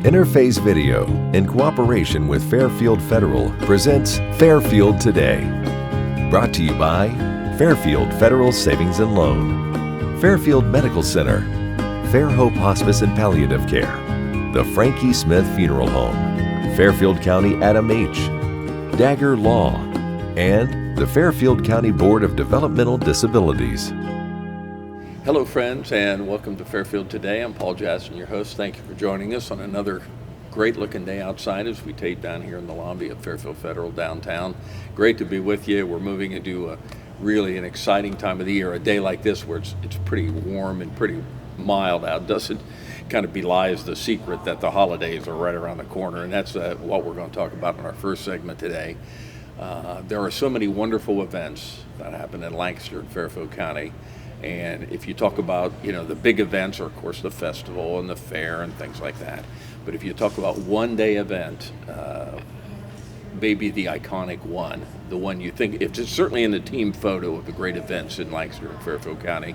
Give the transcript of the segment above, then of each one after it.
Interface Video, in cooperation with Fairfield Federal, presents Fairfield Today. Brought to you by Fairfield Federal Savings and Loan, Fairfield Medical Center, Fair Hope Hospice and Palliative Care, the Frankie Smith Funeral Home, Fairfield County Adam H., Dagger Law, and the Fairfield County Board of Developmental Disabilities. Hello friends, and welcome to Fairfield Today. I'm Paul Jackson, your host. Thank you for joining us on another great looking day outside as we tape down here in the lobby of Fairfield Federal downtown. Great to be with you. We're moving into an exciting time of the year. A day like this where it's pretty warm and pretty mild out doesn't kind of belies the secret that the holidays are right around the corner, and that's what we're going to talk about in our first segment today. There are so many wonderful events that happen in Lancaster and Fairfield County. And if you talk about, the big events are, of course, the festival and the fair and things like that. But if you talk about one-day event, maybe the iconic one, the one you think, it's certainly in the team photo of the great events in Lancaster and Fairfield County,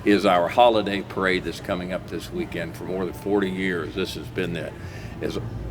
is our holiday parade that's coming up this weekend. For more than 40 years, this has been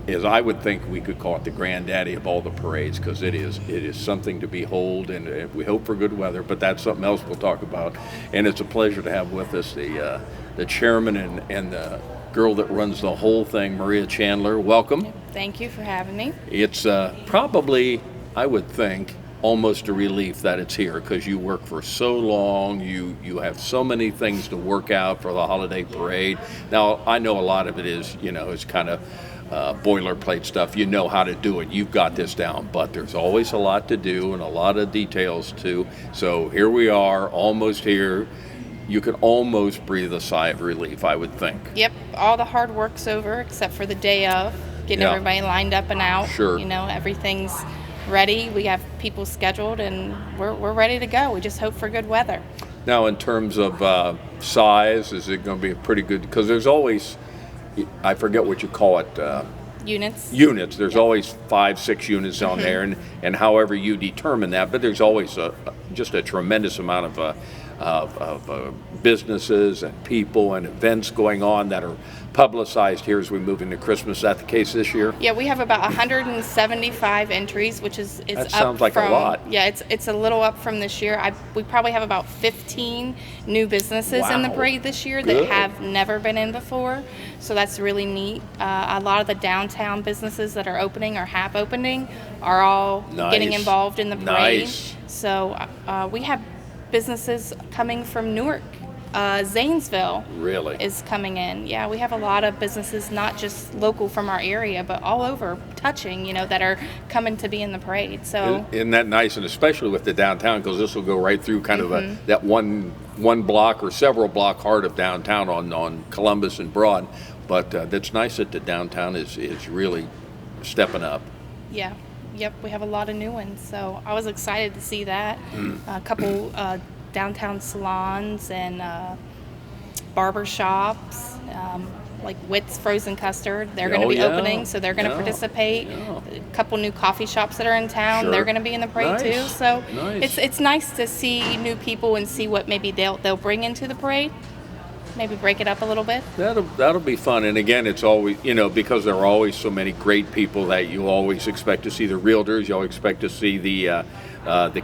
as I would think we could call it the granddaddy of all the parades, because it is something to behold, and we hope for good weather, but that's something else we'll talk about. And it's a pleasure to have with us the chairman and the girl that runs the whole thing, Maria Chandler. Welcome. Thank you for having me. It's probably, I would think, almost a relief that it's here, because you work for so long, you have so many things to work out for the holiday parade. Now, I know a lot of it is, it's kind of boilerplate stuff. You know how to do it. You've got this down, but there's always a lot to do and a lot of details too. So here we are, almost here. You can almost breathe a sigh of relief, I would think. Yep, all the hard work's over except for the day of, getting everybody lined up and out. Sure. Everything's ready. We have people scheduled and we're ready to go. We just hope for good weather. Now, in terms of size, is it going to be a pretty good, because there's always, I forget what you call it. Units. There's always 5-6 units on there, and however you determine that. But there's always just a tremendous amount of businesses and people and events going on that are publicized here as we move into Christmas. Is that the case this year? Yeah, we have about 175 entries, which is that up sounds like from, a lot. Yeah, it's a little up from this year. We probably have about 15 new businesses in the parade this year that have never been in before. So that's really neat. A lot of the downtown businesses that are opening or have opening are all getting involved in the parade. Nice. So we have businesses coming from Newark. Zanesville really is coming in. Yeah, we have a lot of businesses, not just local from our area, but all over touching, that are coming to be in the parade. So isn't that nice? And especially with the downtown, because this will go right through kind of that one block or several block heart of downtown on Columbus and Broad. But that's nice that the downtown is really stepping up. Yeah. Yep, we have a lot of new ones. So I was excited to see that. A couple downtown salons and barber shops, like Witt's Frozen Custard. They're going to be opening, so they're going to participate. Yeah. A couple new coffee shops that are in town, they're going to be in the parade too. So it's nice to see new people and see what maybe they'll bring into the parade. Maybe break it up a little bit. That'll be fun. And again, it's always, because there are always so many great people that you always expect to see. The realtors, you always expect to see the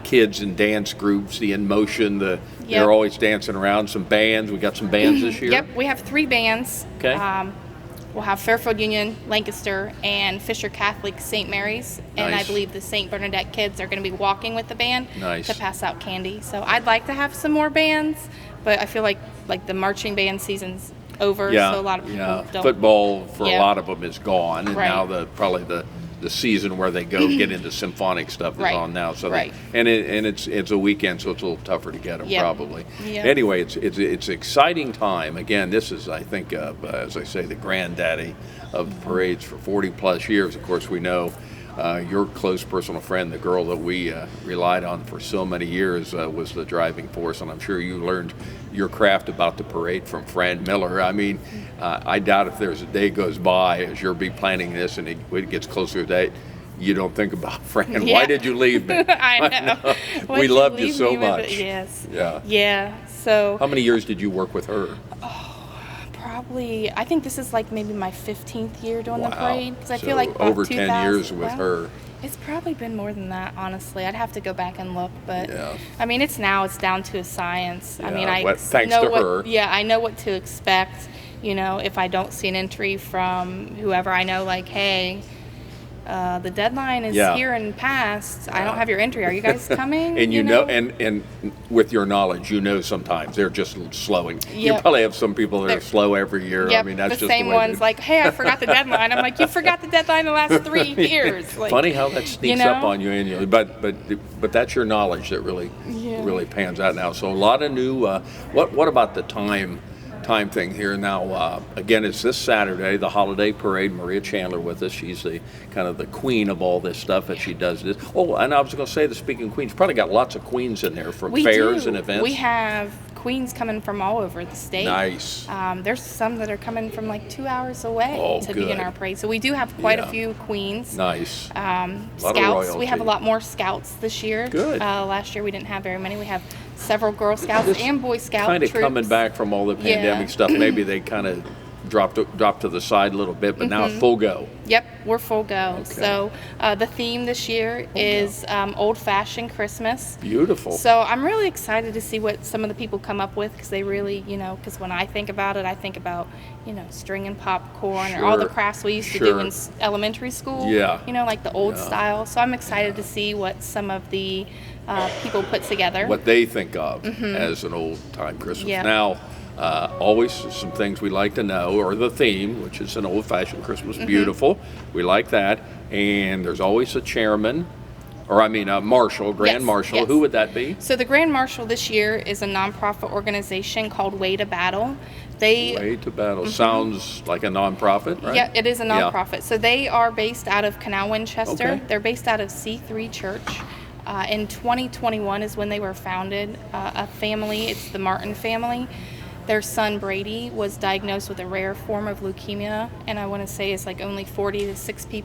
kids and dance groups, the In Motion, they're always dancing around. Some bands. We got some bands this year. Yep, we have 3 bands. Okay. We'll have Fairfield Union, Lancaster, and Fisher Catholic St. Mary's. And I believe the St. Bernadette kids are going to be walking with the band to pass out candy. So I'd like to have some more bands, but I feel like the marching band season's over, so a lot of people don't. Football for a lot of them is gone, and now probably the season where they go get into symphonic stuff is on now. So it's a weekend, so it's a little tougher to get them probably. Yep. Anyway, it's an exciting time. Again, this is, I think, as I say, the granddaddy of the parades for 40 plus years. Of course, we know your close personal friend, the girl that we relied on for so many years, was the driving force, and I'm sure you learned your craft about the parade from Fran Miller. I mean, I doubt if there's a day goes by as you'll be planning this and it gets closer to that, you don't think about Fran. Why did you leave me? I know. We loved you so much. Yes. Yeah. Yeah. So. How many years did you work with her? probably, I think this is like maybe my 15th year doing the Wow. parade. Because I So feel like about over 10 years 2000 with well, her. It's probably been more than that, honestly. I'd have to go back and look, but Yeah. I mean, it's down to a science. I mean, Yeah, thanks know to what, her. Yeah, I know what to expect. You know, if I don't see an entry from whoever, I know, like, hey, the deadline is Yeah. here and past. I don't have your entry. Are you guys coming? And you know, and with your knowledge, you know sometimes they're just slowing. You Yep. probably have some people that are They're- slow every year. Yep, I mean, that's the just same the way ones. Like, hey, I forgot the deadline. I'm like, you forgot the deadline the last 3 years. Like, Funny how that sneaks you up know? on you annually, but that's your knowledge that really pans out now. So a lot of new. What about the time thing here now? Again, it's this Saturday, the holiday parade. Maria Chandler with us. She's the kind of the queen of all this stuff that she does this. Oh, and I was going to say, the speaking of queens, probably got lots of queens in there for fairs do. and events. We have queens coming from all over the state. Nice. There's some that are coming from like 2 hours away to be in good. our parade. So we do have quite a Yeah. few queens. Nice. Lot of Scouts. We have a royalty. lot more scouts this year. Good. Last year we didn't have very many. We have several Girl Scouts This and Boy Scout kind of troops. coming back from all the pandemic Yeah. stuff. Maybe they kind of dropped to the side a little bit, but now full go. Yep, we're full go. Okay. So the theme this year is old-fashioned Christmas. Beautiful. So I'm really excited to see what some of the people come up with, because they really, because when I think about it, I think about, stringing popcorn or all the Sure. crafts we used to Sure. do in elementary school. Yeah. Like the old Yeah. style. So I'm excited to see what some of the people put together. What they think of as an old time Christmas. Yeah. Now, always some things we like to know, or the theme, which is an old-fashioned Christmas. Beautiful. We like that. And there's always a chairman, or I mean a marshal, grand Yes, marshal. yes. Who would that be? So the Grand Marshal this year is a nonprofit organization called Way to Battle. Way to Battle. Sounds like a nonprofit, right? Yeah, it is a Yeah. nonprofit. So they are based out of Canal Winchester. Okay. They're based out of C3 Church. In 2021 is when they were founded. A family, it's the Martin family. Their son Brady was diagnosed with a rare form of leukemia, and I want to say it's like only 40 to 60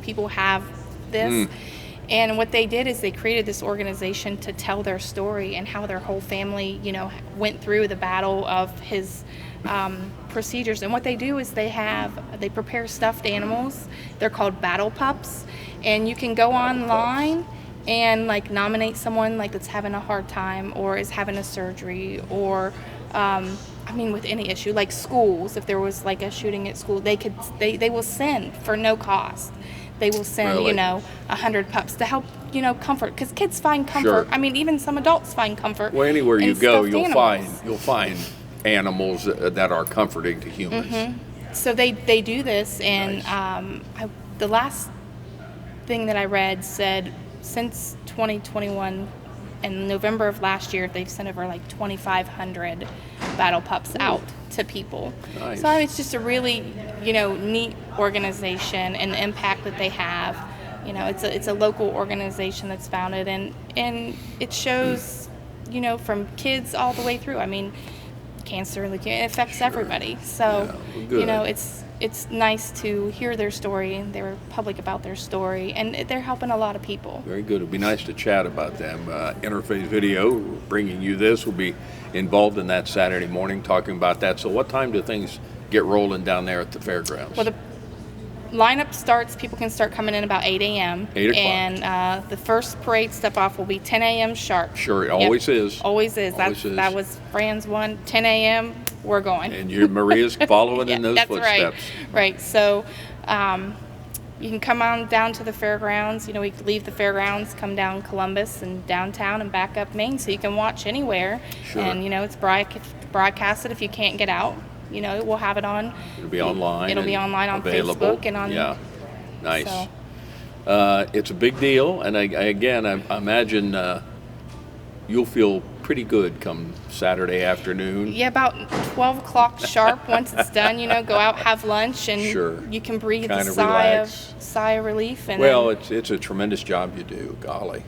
people have this. And what they did is they created this organization to tell their story and how their whole family, went through the battle of his procedures. And what they do is they prepare stuffed animals. They're called battle pups, and you can go online and nominate someone that's having a hard time or is having a surgery, or with any issue, like schools. If there was a shooting at school, they will send for no cost. They will send, Really? 100 pups to help, comfort, because kids find comfort. Sure. Even some adults find comfort. Well, anywhere you in go, stuffed animals. you'll find animals that are comforting to humans. So they do this, and Nice. the last thing that I read said since 2021, in November of last year, they've sent over 2,500 battle pups out to people. Nice. So it's just a really, neat organization, and the impact that they have. It's a local organization that's founded, and it shows, from kids all the way through. Cancer and leukemia, it affects everybody. So, Yeah, well, good. It's nice to hear their story, and they're public about their story, and they're helping a lot of people. Very good. It'd be nice to chat about them. Interface Video, bringing you this, will be involved in that Saturday morning, talking about that. So what time do things get rolling down there at the fairgrounds? Well, the lineup starts, people can start coming in about 8 a.m. 8 o'clock. And the first parade step off will be 10 a.m. sharp. Sure, it Yep. always is. Always is. Always is. That was Fran's one. 10 a.m. We're going. And Maria's following in those that's footsteps. Right. So you can come on down to the fairgrounds. We leave the fairgrounds, come down Columbus and downtown and back up Main, so you can watch anywhere. Sure. And it's broadcasted if you can't get out. We'll have it on. It'll be online. It'll be and online on available. Facebook and on. Yeah, nice. So. It's a big deal, and I imagine you'll feel pretty good come Saturday afternoon. Yeah, about 12 o'clock sharp. Once it's done, go out, have lunch, and Sure. you can breathe Kind a of sigh of relief. And Well, then, it's a tremendous job you do. Golly,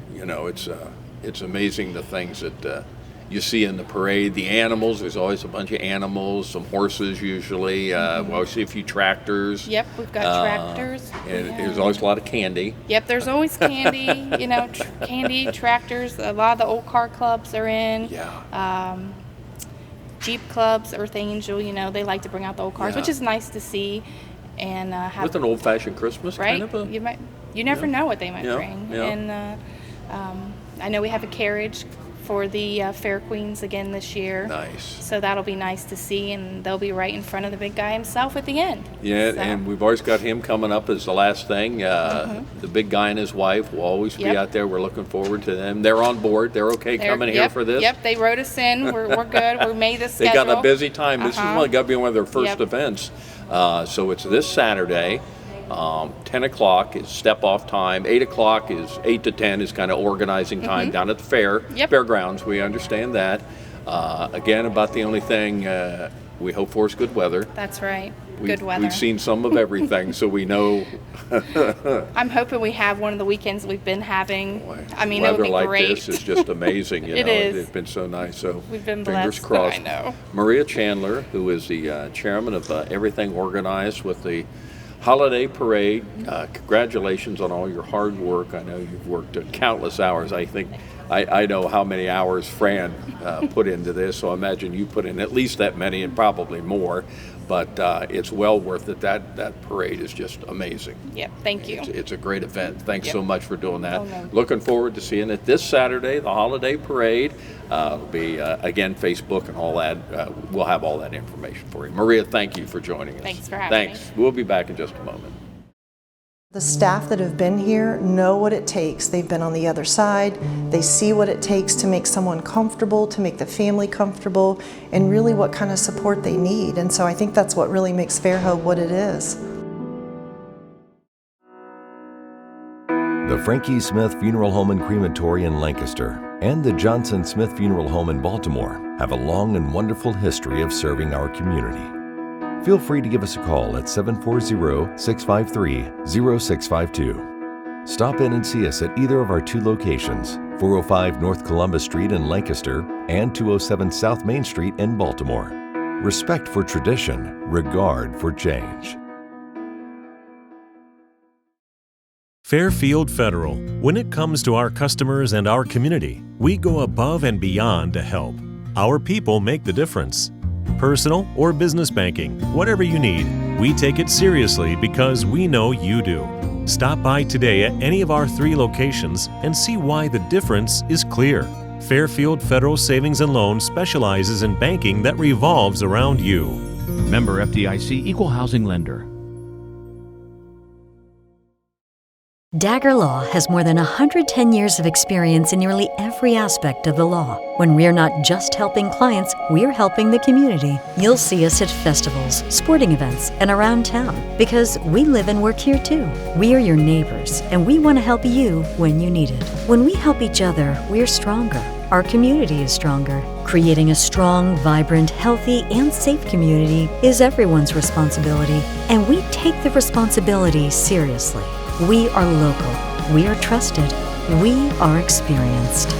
it's amazing the things that you see in the parade. The animals, there's always a bunch of animals, some horses usually. We see a few tractors. yep, we've got tractors. And Yeah. there's always a lot of candy. Yep, there's always candy. Candy, tractors. A lot of the old car clubs are in. Yeah. Jeep clubs, Earth Angel, they like to bring out the old cars, Yeah. which is nice to see. And have, With an old-fashioned Christmas right? kind of You never Yeah. know what they might Yeah, bring. yeah. And I know we have a carriage for the Fair Queens again this year. Nice. So that'll be nice to see, and they'll be right in front of the big guy himself at the end. Yeah, So, and we've always got him coming up as the last thing. The big guy and his wife will always be Yep. out there. We're looking forward to them. They're on board. They're okay coming here for this. Yep, they wrote us in. We're good. We made the They schedule. got a busy time. This is got to be one of their first Yep. events. So it's this Saturday. 10 o'clock is step-off time. 8 o'clock is 8 to 10 is kind of organizing time down at the fairgrounds. We understand that. Again, about the only thing we hope for is good weather. That's right. Good weather. We've seen some of everything, so we know. I'm hoping we have one of the weekends we've been having. I mean, it weather would be like great. this is just amazing. It is. It's been so nice. So We've been fingers blessed. crossed. I know. Maria Chandler, who is the chairman of everything organized with the Holiday Parade. Congratulations on all your hard work. I know you've worked countless hours. I think I know how many hours Fran put into this, so I imagine you put in at least that many and probably more. But it's well worth it. That parade is just amazing. Yep, thank you. It's a great event. Thanks Yep. so much for doing that. Oh, no. Looking forward to seeing it this Saturday, the Holiday Parade. It'll be, again, Facebook and all that. We'll have all that information for you. Maria, thank you for joining us. Thanks for having me. We'll be back in just a moment. The staff that have been here know what it takes. They've been on the other side. They see what it takes to make someone comfortable, to make the family comfortable, and really what kind of support they need. And so I think that's what really makes Fairhope what it is. The Frankie Smith Funeral Home and Crematory in Lancaster and the Johnson Smith Funeral Home in Baltimore have a long and wonderful history of serving our community. Feel free to give us a call at 740-653-0652. Stop in and see us at either of our two locations, 405 North Columbus Street in Lancaster and 207 South Main Street in Baltimore. Respect for tradition, regard for change. Fairfield Federal. When it comes to our customers and our community, we go above and beyond to help. Our people make the difference. Personal or business banking, whatever you need, we take it seriously because we know you do. Stop by today at any of our 3 locations and see why the difference is clear. Fairfield Federal Savings and Loan specializes in banking that revolves around you. Member FDIC Equal Housing Lender. Dagger Law has more than 110 years of experience in nearly every aspect of the law. When we're not just helping clients, we're helping the community. You'll see us at festivals, sporting events, and around town because we live and work here too. We are your neighbors, and we want to help you when you need it. When we help each other, we're stronger. Our community is stronger. Creating a strong, vibrant, healthy, and safe community is everyone's responsibility, and we take the responsibility seriously. We are local, we are trusted, we are experienced.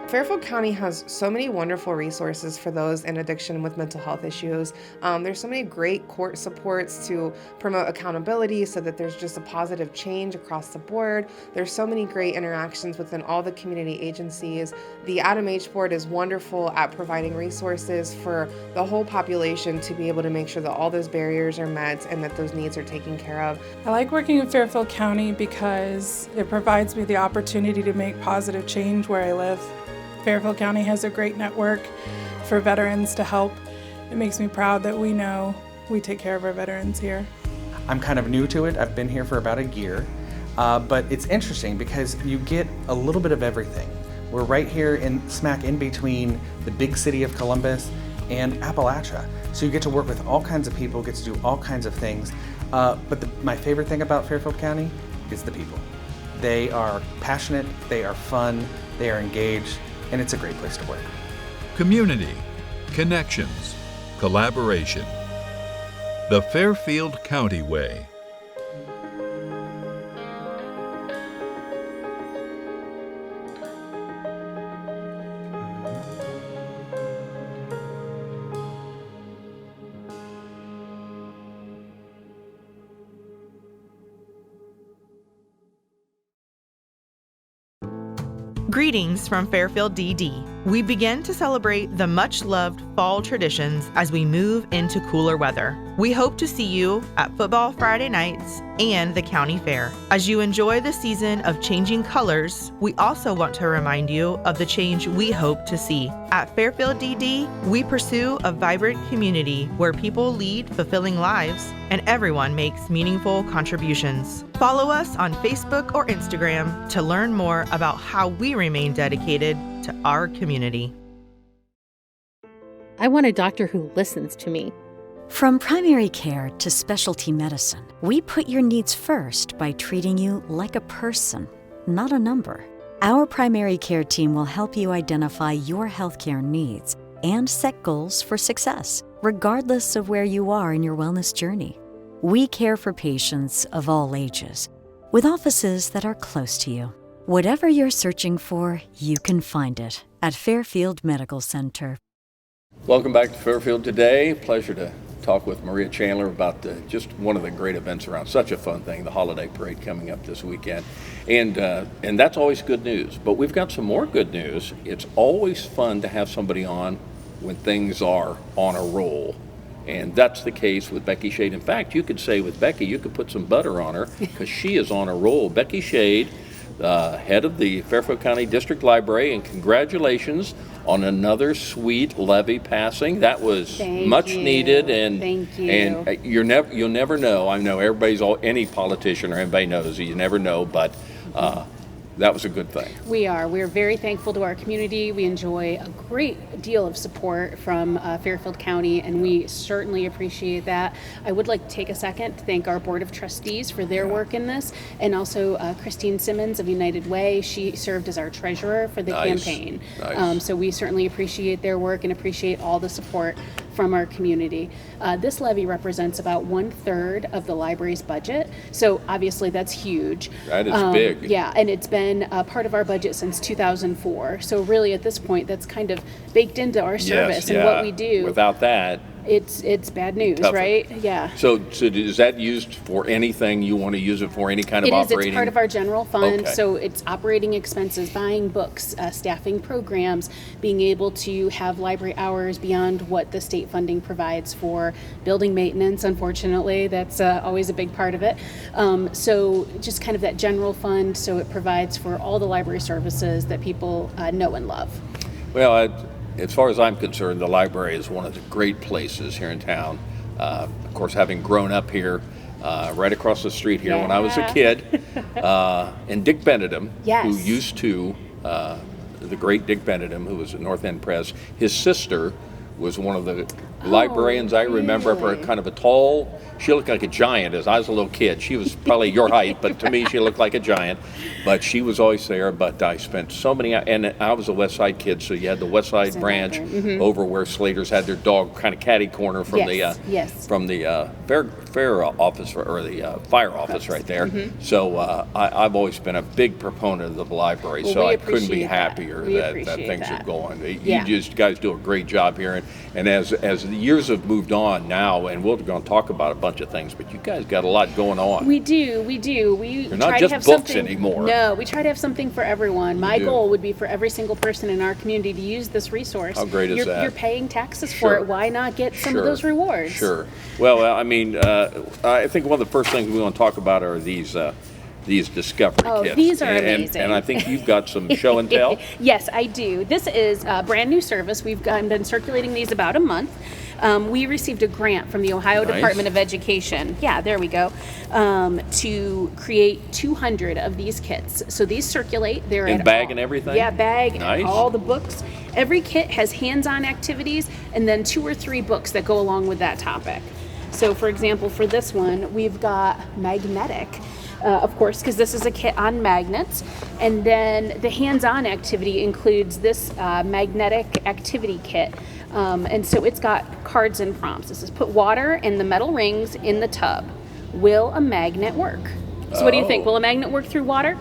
Fairfield County has so many wonderful resources for those in addiction with mental health issues. There's so many great court supports to promote accountability so that there's just a positive change across the board. There's so many great interactions within all the community agencies. The Adam H Board is wonderful at providing resources for the whole population to be able to make sure that all those barriers are met and that those needs are taken care of. I like working in Fairfield County because it provides me the opportunity to make positive change where I live. Fairfield County has a great network for veterans to help. It makes me proud that we know we take care of our veterans here. I'm kind of new to it. I've been here for about a year, but it's interesting because you get a little bit of everything. We're right here smack in between the big city of Columbus and Appalachia. So you get to work with all kinds of people, get to do all kinds of things. But my favorite thing about Fairfield County is the people. They are passionate, they are fun, they are engaged, and it's a great place to work. Community, connections, collaboration. The Fairfield County Way. Greetings from Fairfield DD. We begin to celebrate the much-loved fall traditions as we move into cooler weather. We hope to see you at Football Friday nights and the County Fair. As you enjoy the season of changing colors, we also want to remind you of the change we hope to see. At Fairfield DD, we pursue a vibrant community where people lead fulfilling lives and everyone makes meaningful contributions. Follow us on Facebook or Instagram to learn more about how we remain dedicated to our community. I want a doctor who listens to me. From primary care to specialty medicine, we put your needs first by treating you like a person, not a number. Our primary care team will help you identify your healthcare needs and set goals for success, regardless of where you are in your wellness journey. We care for patients of all ages, with offices that are close to you. Whatever you're searching for, you can find it at Fairfield Medical Center. Welcome back to Fairfield Today. Pleasure to talk with Maria Chandler about just one of the great events around. Such a fun thing, the Holiday Parade coming up this weekend. And that's always good news. But we've got some more good news. It's always fun to have somebody on when things are on a roll. And that's the case with Becky Schaade. In fact, you could say with Becky, you could put some butter on her because she is on a roll. Becky Schaade, head of the Fairfield County District Library, and congratulations on another sweet levy passing. That was much needed, and Thank you. And you'll never know. I know any politician or anybody knows you never know, but that was a good thing. We're very thankful to our community. We enjoy a great deal of support from Fairfield County, and we certainly appreciate that. I would like to take a second to thank our Board of Trustees for their work in this, and also Christine Simmons of United Way. She served as our treasurer for the campaign. Nice. So we certainly appreciate their work and appreciate all the support from our community. This levy represents about 1/3 of the library's budget, so obviously that's huge. That is big. Yeah, and it's been a part of our budget since 2004. So really at this point, that's kind of baked into our service and what we do. Without that, it's bad news, tougher. right? Yeah. So is that used for anything you want to use it for? Any kind of operating? It's part of our general fund. Okay. So it's operating expenses, buying books, staffing programs, being able to have library hours beyond what the state funding provides for building maintenance. Unfortunately, that's always a big part of it. So just kind of that general fund. So it provides for all the library services that people know and love. Well, as far as I'm concerned, the library is one of the great places here in town. Of course, having grown up here, right across the street here when I was a kid, and Dick Benedum, who used to, the great Dick Benedum, who was at North End Press, his sister was one of the librarians I remember, for kind of a tall, she looked like a giant as I was a little kid. She was probably your height, but to me she looked like a giant. But she was always there, but I spent so many, and I was a West Side kid, so you had the West Side branch over where Slater's had their dog kind of catty corner from the fair office, or the fire office right there. So I've always been a big proponent of the library, so I couldn't be happier that things are going. You guys do a great job here, and as the years have moved on now, and we're going to talk about a bunch of things, but you guys got a lot going on. We do. You're not just books anymore. No, we try to have something for everyone. My goal would be for every single person in our community to use this resource. How great is that? You're paying taxes for it. Why not get some of those rewards? Sure. Well, I mean, I think one of the first things we want to talk about are these discovery kits. These are amazing. And I think you've got some show and tell. Yes, I do. This is a brand new service. We've been circulating these about a month. We received a grant from the Ohio Department of Education. Yeah, there we go. To create 200 of these kits. So these circulate. They're in bag and everything? Yeah, bag. Nice. And all the books. Every kit has hands-on activities and then 2 or 3 books that go along with that topic. So for example, for this one, we've got magnetic. Of course, because this is a kit on magnets. And then the hands-on activity includes this magnetic activity kit. And so it's got cards and prompts. This is put water and the metal rings in the tub. Will a magnet work? So what do you think? Will a magnet work through water?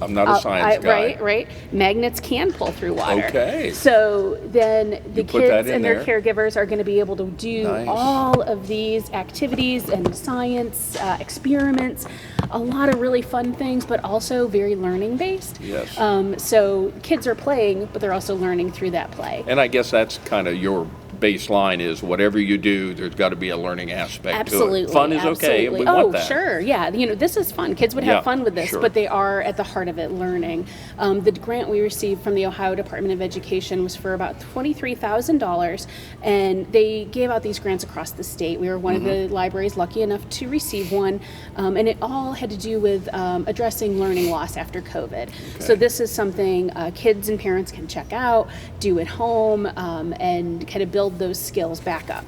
I'm not a science guy. Right. Magnets can pull through water. Okay. So then the put that kids in and their there. caregivers are going to be able to do Nice. all of these activities and science experiments, a lot of really fun things, but also very learning based. Yes. So kids are playing, but they're also learning through that play. And I guess that's kind of your baseline is whatever you do, there's got to be a learning aspect to it. Fun is okay, and we want that. Sure, yeah. This is fun. Kids would have fun with this, sure. but they are at the heart of it learning. The grant we received from the Ohio Department of Education was for about $23,000, and they gave out these grants across the state. We were one of the libraries lucky enough to receive one, and it all had to do with addressing learning loss after COVID. So this is something kids and parents can check out, do at home, and kind of build those skills back up.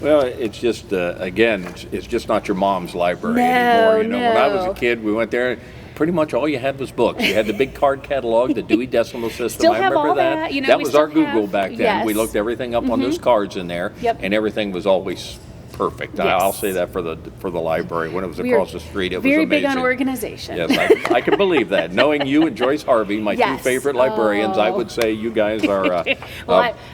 Well, it's just, again, it's just not your mom's library anymore. When I was a kid, we went there, pretty much all you had was books. You had the big card catalog, the Dewey Decimal System. Still I have remember all that. that. That we was our still Google have, back then. yes. We looked everything up on those cards in there, Yep. and everything was always perfect. Yes. I'll say that for the library. When it was across the street, it was very amazing. big on organization. Yes, I can believe that. Knowing you and Joyce Harvey, my two Yes. favorite librarians, I would say you guys are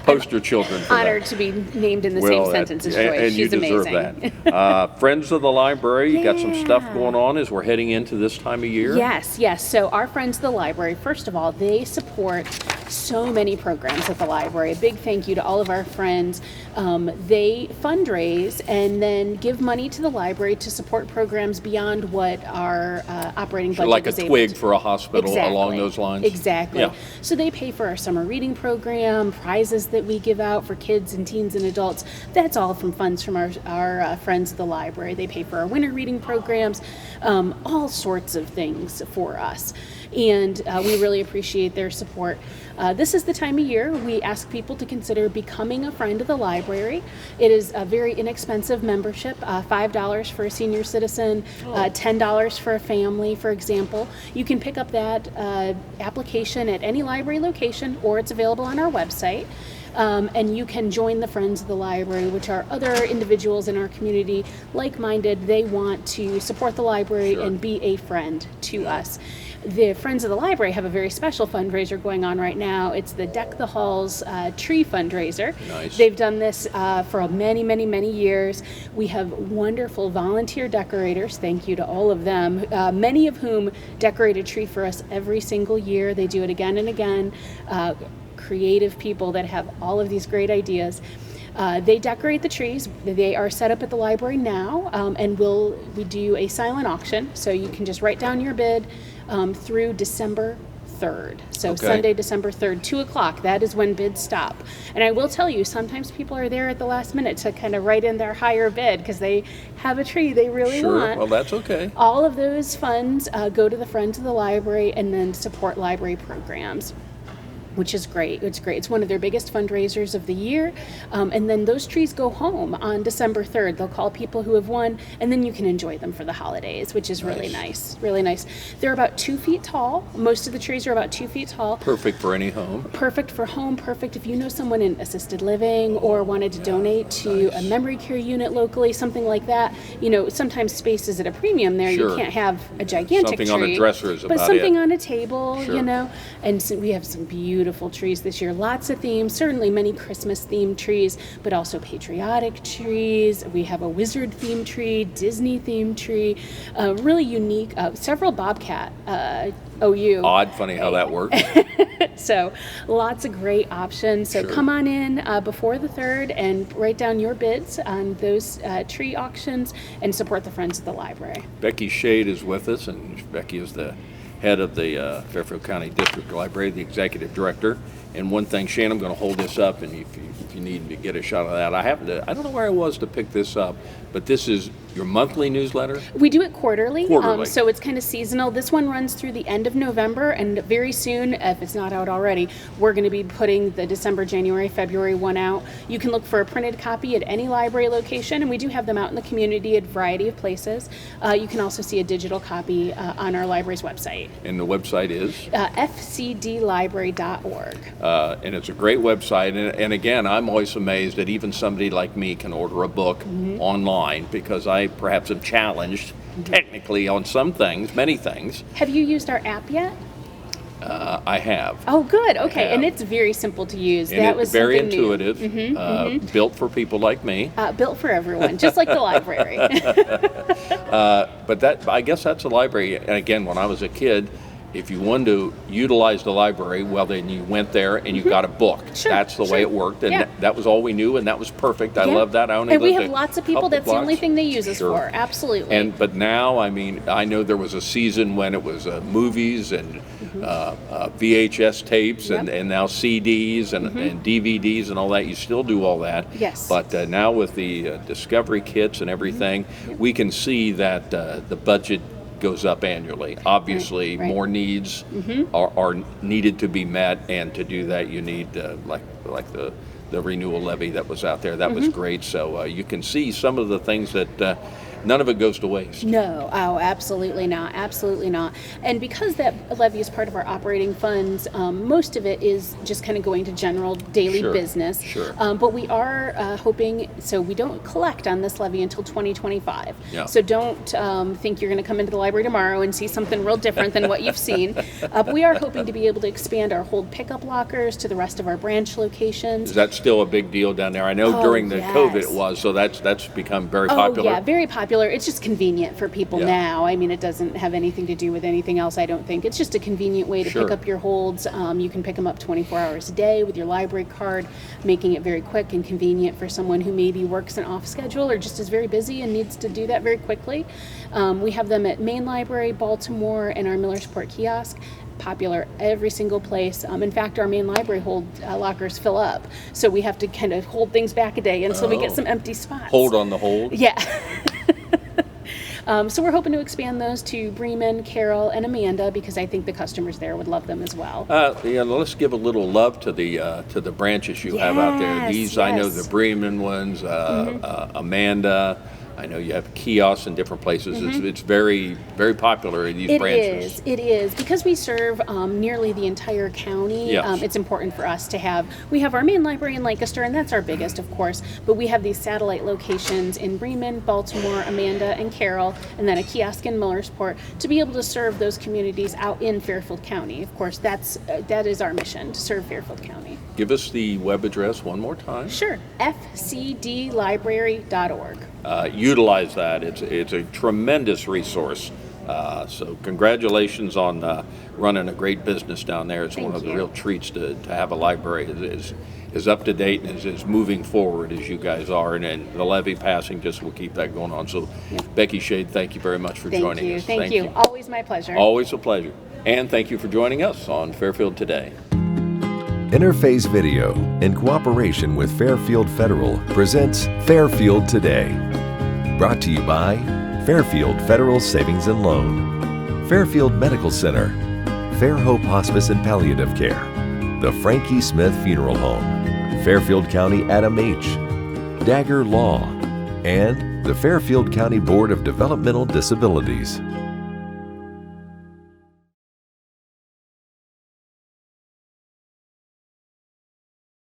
poster children for Honored that. to be named in the same sentence as Joyce. And She's you deserve amazing. that. Friends of the library, you got some stuff going on as we're heading into this time of year. Yes. So our friends of the library, first of all, they support so many programs at the library. A big thank you to all of our friends. They fundraise and then give money to the library to support programs beyond what our operating budget Like a is able twig to. for a hospital along those lines? Exactly. Yeah. So they pay for our summer reading program, prizes that we give out for kids and teens and adults. That's all from funds from our friends at the library. They pay for our winter reading programs, all sorts of things for us. And we really appreciate their support. This is the time of year we ask people to consider becoming a friend of the library. It is a very inexpensive membership, $5 for a senior citizen, $10 for a family, for example. You can pick up that application at any library location, or it's available on our website. And you can join the Friends of the Library, which are other individuals in our community, like-minded. They want to support the library and be a friend to us. The Friends of the Library have a very special fundraiser going on right now. It's the Deck the Halls tree fundraiser. Nice. They've done this for many, many, many years. We have wonderful volunteer decorators. Thank you to all of them, many of whom decorate a tree for us every single year. They do it again and again. Creative people that have all of these great ideas. They decorate the trees. They are set up at the library now, and we do a silent auction, so you can just write down your bid through December 3rd. So Sunday, December 3rd, 2 o'clock, that is when bids stop. And I will tell you, sometimes people are there at the last minute to kind of write in their higher bid because they have a tree they really want. Well, that's okay. All of those funds go to the Friends of the Library and then support library programs, which is great. It's great. It's one of their biggest fundraisers of the year. And then those trees go home on December 3rd. They'll call people who have won, and then you can enjoy them for the holidays, which is really nice. Really nice. They're about 2 feet tall. Most of the trees are about 2 feet tall. Perfect for any home. Perfect for home. Perfect if you know someone in assisted living or wanted to donate to a memory care unit locally, something like that. Sometimes space is at a premium there. Sure. You can't have a gigantic Something tree. on a dresser is about but something it. on a table, And so we have some beautiful trees this year. Lots of themes, certainly many Christmas themed trees, but also patriotic trees. We have a wizard themed tree, Disney themed tree, really unique, several bobcat OU. Odd, funny how that works. So lots of great options. So come on in before the 3rd and write down your bids on those tree auctions and support the Friends of the Library. Becky Schaade is with us, and Becky is the head of the Fairfield County District Library, the executive director. And one thing, Shannon, I'm going to hold this up, and if you need to get a shot of that, I don't know where I was to pick this up, but this is your monthly newsletter? We do it quarterly. Quarterly. So it's kind of seasonal. This one runs through the end of November, and very soon, if it's not out already, we're going to be putting the December, January, February one out. You can look for a printed copy at any library location, and we do have them out in the community at a variety of places. You can also see a digital copy on our library's website. And the website is? FCDlibrary.org. And it's a great website. And again, I'm always amazed that even somebody like me can order a book online, because I perhaps am challenged technically on some things, many things. Have you used our app yet? I have. Oh, good. Okay, have. and it's very simple to use. And that it's was very something intuitive, new. built for people like me. Built for everyone, just like the library. But I guess that's a library. And again, when I was a kid, if you wanted to utilize the library, well, then you went there and you got a book. Sure, That's the way it worked, and that was all we knew, and that was perfect. I love that. I only and we lived have a lots of people. couple That's the only blocks. thing they use us Sure. for. Absolutely. But now, I mean, I know there was a season when it was movies and VHS tapes and now CDs and DVDs and all that. You still do all that. Yes. But now with the Discovery kits and everything, we can see that the budget goes up annually. Obviously, Right. more needs are needed to be met, and to do that, you need like the renewal levy that was out there. That was great. So you can see some of the things that none of it goes to waste. No, oh, absolutely not, absolutely not. And because that levy is part of our operating funds, most of it is just kind of going to general daily business. Sure. But we are hoping, so we don't collect on this levy until 2025. Yeah. So don't think you're going to come into the library tomorrow and see something real different than what you've seen. But we are hoping to be able to expand our hold pickup lockers to the rest of our branch locations. Is that still a big deal down there? I know during the COVID it was, so that's become very popular. Oh, yeah, very popular. It's just convenient for people now. I mean, it doesn't have anything to do with anything else, I don't think. It's just a convenient way to pick up your holds. You can pick them up 24 hours a day with your library card, making it very quick and convenient for someone who maybe works an off schedule or just is very busy and needs to do that very quickly. We have them at Main Library, Baltimore, and our Millersport kiosk. Popular every single place. In fact, our main library hold lockers fill up, so we have to kind of hold things back a day until we get some empty spots. Hold on the hold? Yeah. So we're hoping to expand those to Bremen, Carroll, and Amanda, because I think the customers there would love them as well. Let's give a little love to the branches you have out there. These, I know the Bremen ones, Amanda. I know you have kiosks in different places. It's very, very popular in these branches. It is. Because we serve nearly the entire county, it's important for us to have, we have our main library in Lancaster, and that's our biggest, of course, but we have these satellite locations in Bremen, Baltimore, Amanda, and Carroll, and then a kiosk in Millersport, to be able to serve those communities out in Fairfield County. Of course, that is our mission, to serve Fairfield County. Give us the web address one more time. Sure, fcdlibrary.org. Utilize that. It's a tremendous resource. So congratulations on running a great business down there. It's one of the real treats to have a library is up to date and is moving forward as you guys are, and the levy passing just will keep that going on. So Becky Schaade, thank you very much for joining us. Thank you. Always my pleasure. Always a pleasure. And thank you for joining us on Fairfield Today. Interface Video, in cooperation with Fairfield Federal, presents Fairfield Today. Brought to you by Fairfield Federal Savings and Loan, Fairfield Medical Center, Fair Hope Hospice and Palliative Care, the Frankie Smith Funeral Home, Fairfield County Adam H., Dagger Law, and the Fairfield County Board of Developmental Disabilities.